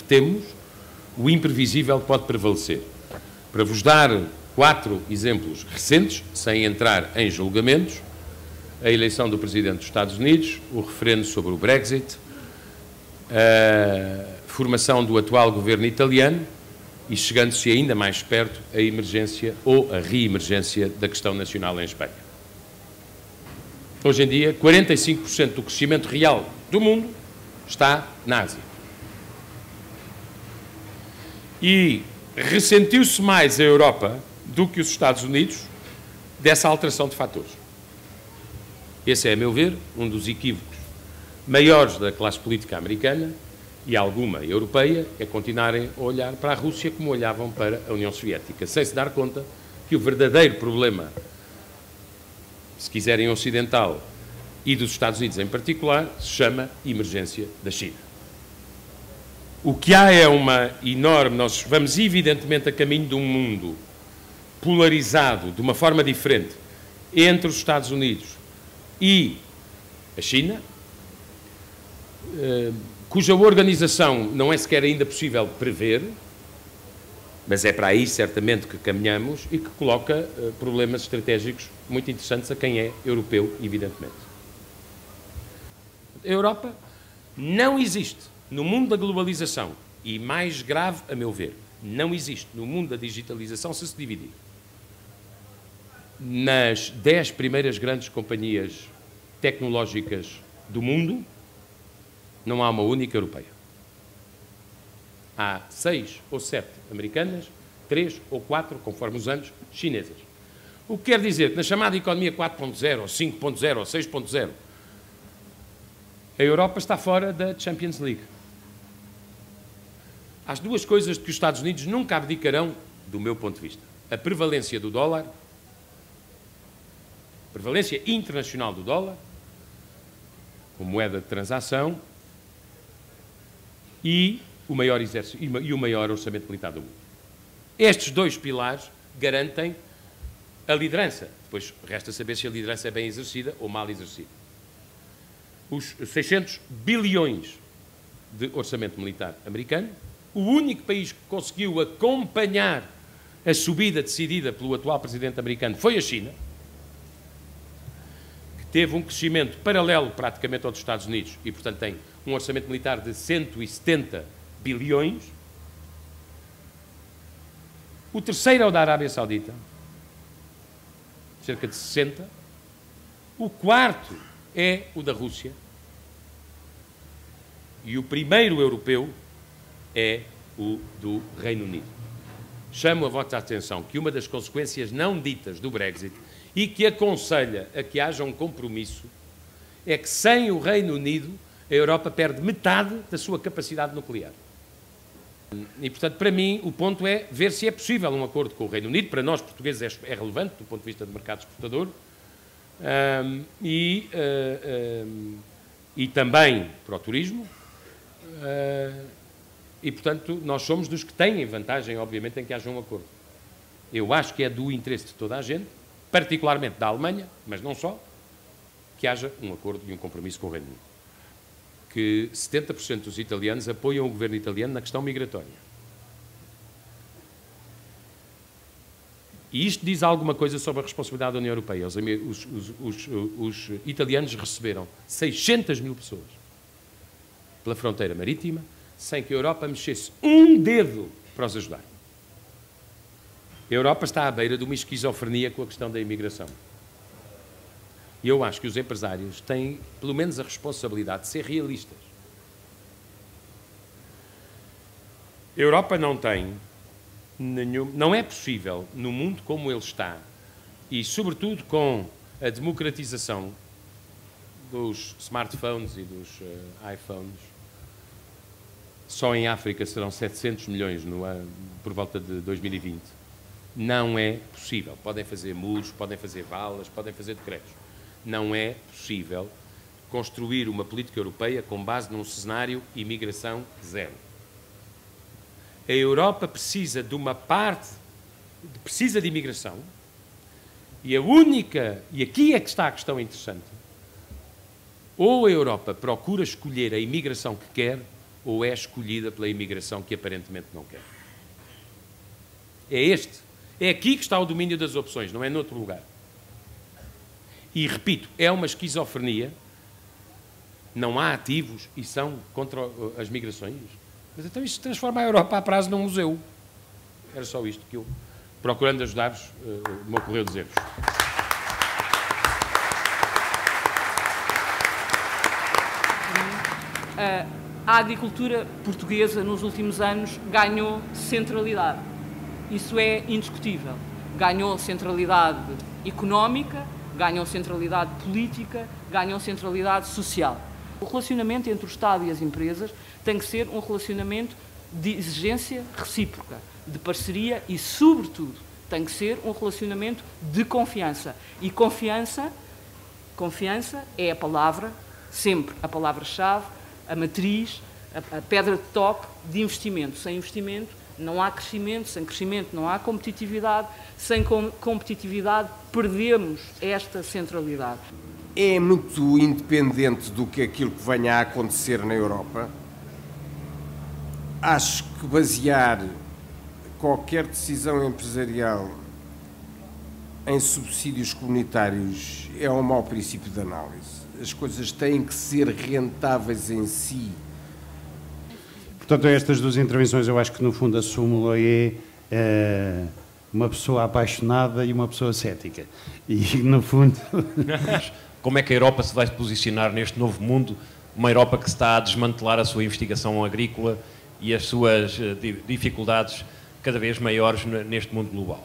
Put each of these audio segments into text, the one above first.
temos, o imprevisível pode prevalecer. Para vos dar 4 exemplos recentes, sem entrar em julgamentos: a eleição do Presidente dos Estados Unidos, o referendo sobre o Brexit, a formação do atual governo italiano e, chegando-se ainda mais perto, a emergência ou a reemergência da questão nacional em Espanha. Hoje em dia, 45% do crescimento real do mundo está na Ásia. E ressentiu-se mais a Europa do que os Estados Unidos dessa alteração de fatores. Esse é, a meu ver, um dos equívocos maiores da classe política americana e alguma europeia, é continuarem a olhar para a Rússia como olhavam para a União Soviética, sem se dar conta que o verdadeiro problema, se quiserem ocidental e dos Estados Unidos em particular, se chama emergência da China. O que há é uma enorme... Nós vamos evidentemente a caminho de um mundo polarizado de uma forma diferente entre os Estados Unidos e a China, cuja organização não é sequer ainda possível prever, mas é para aí certamente que caminhamos e que coloca problemas estratégicos muito interessantes a quem é europeu, evidentemente. A Europa não existe no mundo da globalização e, mais grave, a meu ver, não existe no mundo da digitalização se dividir. Nas 10 primeiras grandes companhias tecnológicas do mundo, não há uma única europeia. Há 6 ou 7 americanas, 3 ou 4, conforme os anos, chinesas. O que quer dizer que na chamada economia 4.0, ou 5.0, ou 6.0, a Europa está fora da Champions League. Há 2 coisas de que os Estados Unidos nunca abdicarão, do meu ponto de vista: a prevalência do dólar, a prevalência internacional do dólar, como moeda de transação, e o maior exército e o maior orçamento militar do mundo. Estes 2 pilares garantem a liderança. Depois resta saber se a liderança é bem exercida ou mal exercida. Os 600 bilhões de orçamento militar americano, o único país que conseguiu acompanhar a subida decidida pelo atual presidente americano foi a China, que teve um crescimento paralelo praticamente ao dos Estados Unidos e, portanto, tem um orçamento militar de 170 bilhões. O terceiro é o da Arábia Saudita, cerca de 60. O quarto é o da Rússia. E o primeiro europeu é o do Reino Unido. Chamo a vossa atenção que uma das consequências não ditas do Brexit e que aconselha a que haja um compromisso é que, sem o Reino Unido, a Europa perde metade da sua capacidade nuclear. E, portanto, para mim, o ponto é ver se é possível um acordo com o Reino Unido. Para nós, portugueses, é relevante do ponto de vista do mercado exportador e também para o turismo. E, portanto, nós somos dos que têm vantagem, obviamente, em que haja um acordo. Eu acho que é do interesse de toda a gente, particularmente da Alemanha, mas não só, que haja um acordo e um compromisso com o Reino Unido. Que 70% dos italianos apoiam o governo italiano na questão migratória. E isto diz alguma coisa sobre a responsabilidade da União Europeia. Os italianos receberam 600 mil pessoas pela fronteira marítima, sem que a Europa mexesse um dedo para os ajudar. A Europa está à beira de uma esquizofrenia com a questão da imigração. E eu acho que os empresários têm, pelo menos, a responsabilidade de ser realistas. A Europa não tem não é possível, no mundo como ele está, e sobretudo com a democratização dos smartphones e dos iPhones, só em África serão 700 milhões por volta de 2020, não é possível. Podem fazer muros, podem fazer valas, podem fazer decretos. Não é possível construir uma política europeia com base num cenário imigração zero. A Europa precisa de uma parte, precisa de imigração, e aqui é que está a questão interessante, ou a Europa procura escolher a imigração que quer, ou é escolhida pela imigração que aparentemente não quer. É este. É aqui que está o domínio das opções, não é noutro lugar. E, repito, é uma esquizofrenia. Não há ativos e são contra as migrações. Mas então isto transforma a Europa a prazo num museu. Era só isto que eu, procurando ajudar-vos, me ocorreu dizer-vos. A agricultura portuguesa nos últimos anos ganhou centralidade. Isso é indiscutível. Ganhou centralidade económica, ganhou centralidade política, ganhou centralidade social. O relacionamento entre o Estado e as empresas tem que ser um relacionamento de exigência recíproca, de parceria e, sobretudo, tem que ser um relacionamento de confiança. E confiança é a palavra, sempre a palavra-chave, a matriz, a pedra de toque de investimento. Sem investimento não há crescimento, sem crescimento não há competitividade, sem competitividade perdemos esta centralidade. É muito independente do que aquilo que venha a acontecer na Europa. Acho que basear qualquer decisão empresarial em subsídios comunitários é um mau princípio de análise. As coisas têm que ser rentáveis em si. Portanto, estas duas intervenções, eu acho que no fundo a súmula é uma pessoa apaixonada e uma pessoa cética. E no fundo... Como é que a Europa se vai posicionar neste novo mundo? Uma Europa que está a desmantelar a sua investigação agrícola e as suas dificuldades cada vez maiores neste mundo global.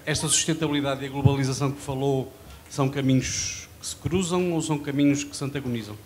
Esta sustentabilidade e a globalização que falou são caminhos que se cruzam ou são caminhos que se antagonizam?